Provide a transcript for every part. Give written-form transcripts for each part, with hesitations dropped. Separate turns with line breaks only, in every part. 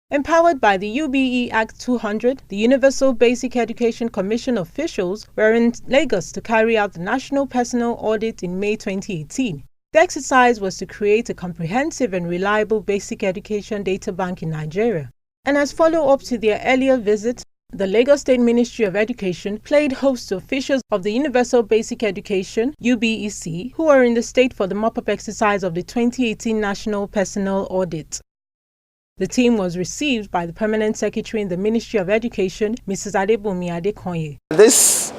Empowered by the UBE Act 200, the Universal Basic Education Commission officials were in Lagos to carry out the National Personnel Audit in May 2018. The exercise was to create a comprehensive and reliable basic education data bank in Nigeria. And as follow-up to their earlier visit, the Lagos State Ministry of Education played host to officials of the Universal Basic Education (UBEC) who were in the state for the mop-up exercise of the 2018 National Personnel Audit. The team was received by the Permanent Secretary in the Ministry of Education, Mrs. Adebumi Adekonye.
This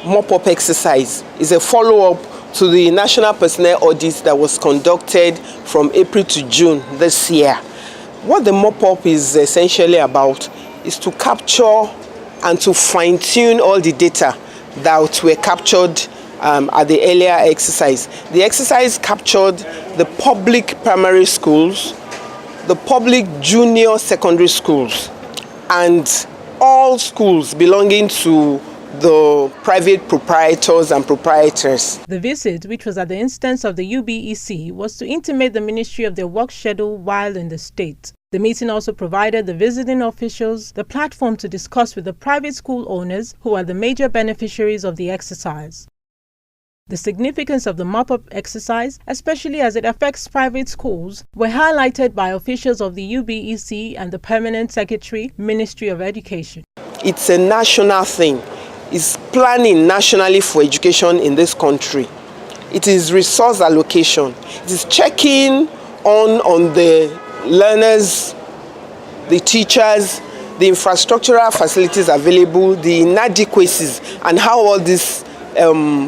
mop-up exercise is a follow-up to the National Personnel Audit that was conducted from April to June this year. What the mop-up is essentially about is to capture and to fine-tune all the data that were captured at the earlier exercise. The exercise captured the public primary schools, the public junior secondary schools, and all schools belonging to the private proprietors and proprietors.
The visit, which was at the instance of the UBEC, was to intimate the ministry of their work schedule while in the state. The meeting also provided the visiting officials the platform to discuss with the private school owners who are the major beneficiaries of the exercise. The significance of the mop-up exercise, especially as it affects private schools, were highlighted by officials of the UBEC and the Permanent Secretary, Ministry of Education.
It's a national thing. It's planning nationally for education in this country. It is resource allocation. It is checking on the learners, the teachers, the infrastructural facilities available, the inadequacies, and how all these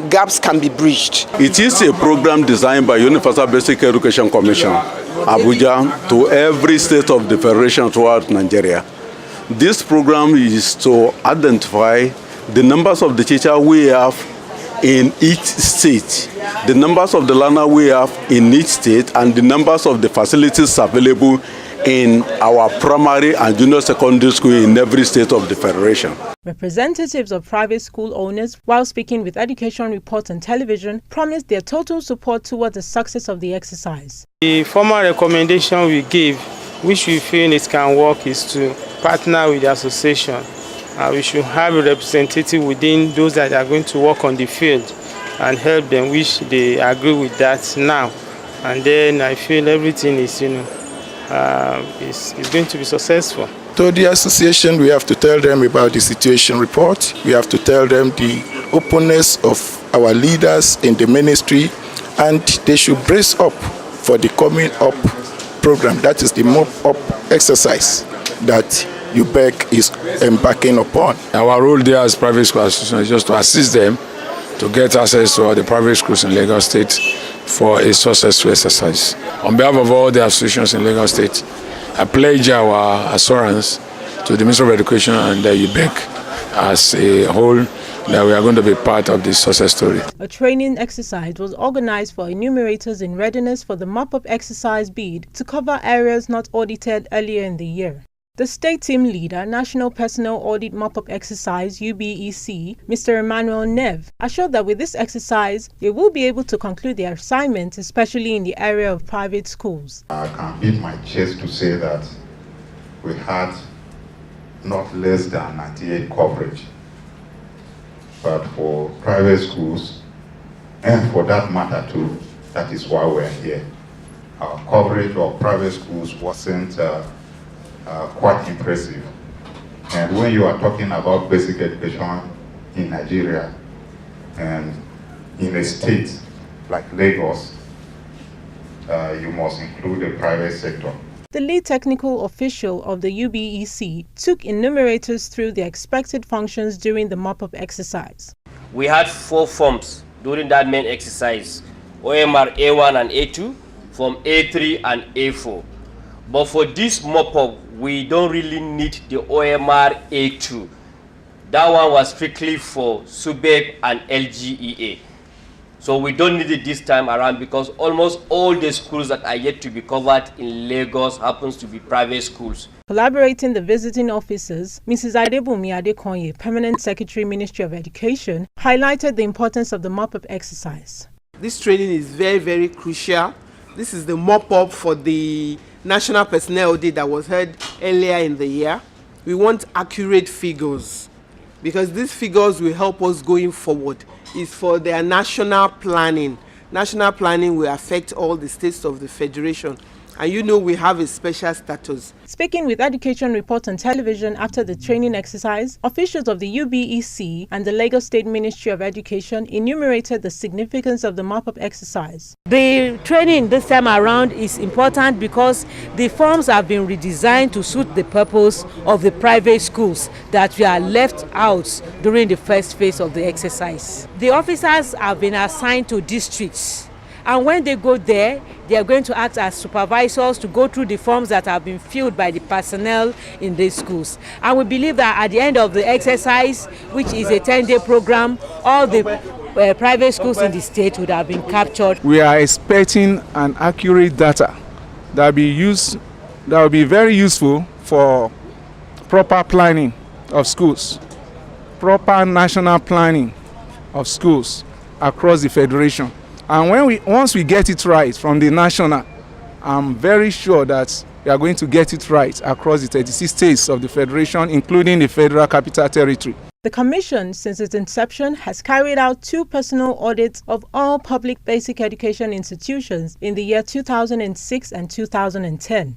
gaps can be bridged.
It is a program designed by Universal Basic Education Commission, Abuja, to every state of the Federation throughout Nigeria. This program is to identify the numbers of the teachers we have in each state, the numbers of the learners we have in each state, and the numbers of the facilities available in our primary and junior secondary school in every state of the Federation.
Representatives of private school owners, while speaking with Education Report and Television, promised their total support towards the success of the exercise.
The formal recommendation we gave, which we feel it can work, is to partner with the association. We should have a representative within those that are going to work on the field and help them, which they agree with that now. And then I feel everything is, is going to be successful.
To the association, we have to tell them about the situation report. We have to tell them the openness of our leaders in the ministry, and they should brace up for the coming up program. That is the Mop-Up exercise that Ubec is embarking upon.
Our role there as private school association is just to assist them to get access to all the private schools in Lagos State for a successful exercise. On behalf of all the associations in Lagos State, I pledge our assurance to the Ministry of Education and the Ubec as a whole that we are going to be part of this success story.
A training exercise was organized for enumerators in readiness for the mop-up exercise bid to cover areas not audited earlier in the year. The state team leader, National Personnel Audit Mop-Up Exercise (UBEC), Mr. Emmanuel Nev, assured that with this exercise, they will be able to conclude their assignments, especially in the area of private schools.
I can beat my chest to say that we had not less than 98 coverage. But for private schools, and for that matter too, that is why we're here. Our coverage of private schools wasn't quite impressive. And when you are talking about basic education in Nigeria and in a state like Lagos, you must include the private sector.
The lead technical official of the UBEC took enumerators through the expected functions during the mop-up exercise.
We had 4 forms during that main exercise: OMR A1 and A2, Form A3 and A4. But for this mop-up, we don't really need the OMR A2. That one was strictly for Ubec and LGEA. So we don't need it this time around because almost all the schools that are yet to be covered in Lagos happens to be private schools.
Collaborating the visiting officers, Mrs. Adebumi Adekonye, Permanent Secretary, Ministry of Education, highlighted the importance of the mop-up exercise.
This training is very, very crucial. This is the mop-up for the national personnel audit that was held earlier in the year. We want accurate figures, because these figures will help us going forward. It's for their national planning. National planning will affect all the states of the Federation. And you know we have a special status.
Speaking with Education Report on television after the training exercise, officials of the UBEC and the Lagos State Ministry of Education enumerated the significance of the Mop-Up exercise.
The training this time around is important because the forms have been redesigned to suit the purpose of the private schools that were left out during the first phase of the exercise. The officers have been assigned to districts, and when they go there, they are going to act as supervisors to go through the forms that have been filled by the personnel in these schools. And we believe that at the end of the exercise, which is a 10-day program, all the private schools in the state would have been captured.
We are expecting an accurate data that will be very useful for proper planning of schools, proper national planning of schools across the Federation. And once we get it right from the national, I'm very sure that we are going to get it right across the 36 states of the Federation, including the Federal Capital Territory.
The Commission, since its inception, has carried out 2 personal audits of all public basic education institutions in the year 2006 and 2010.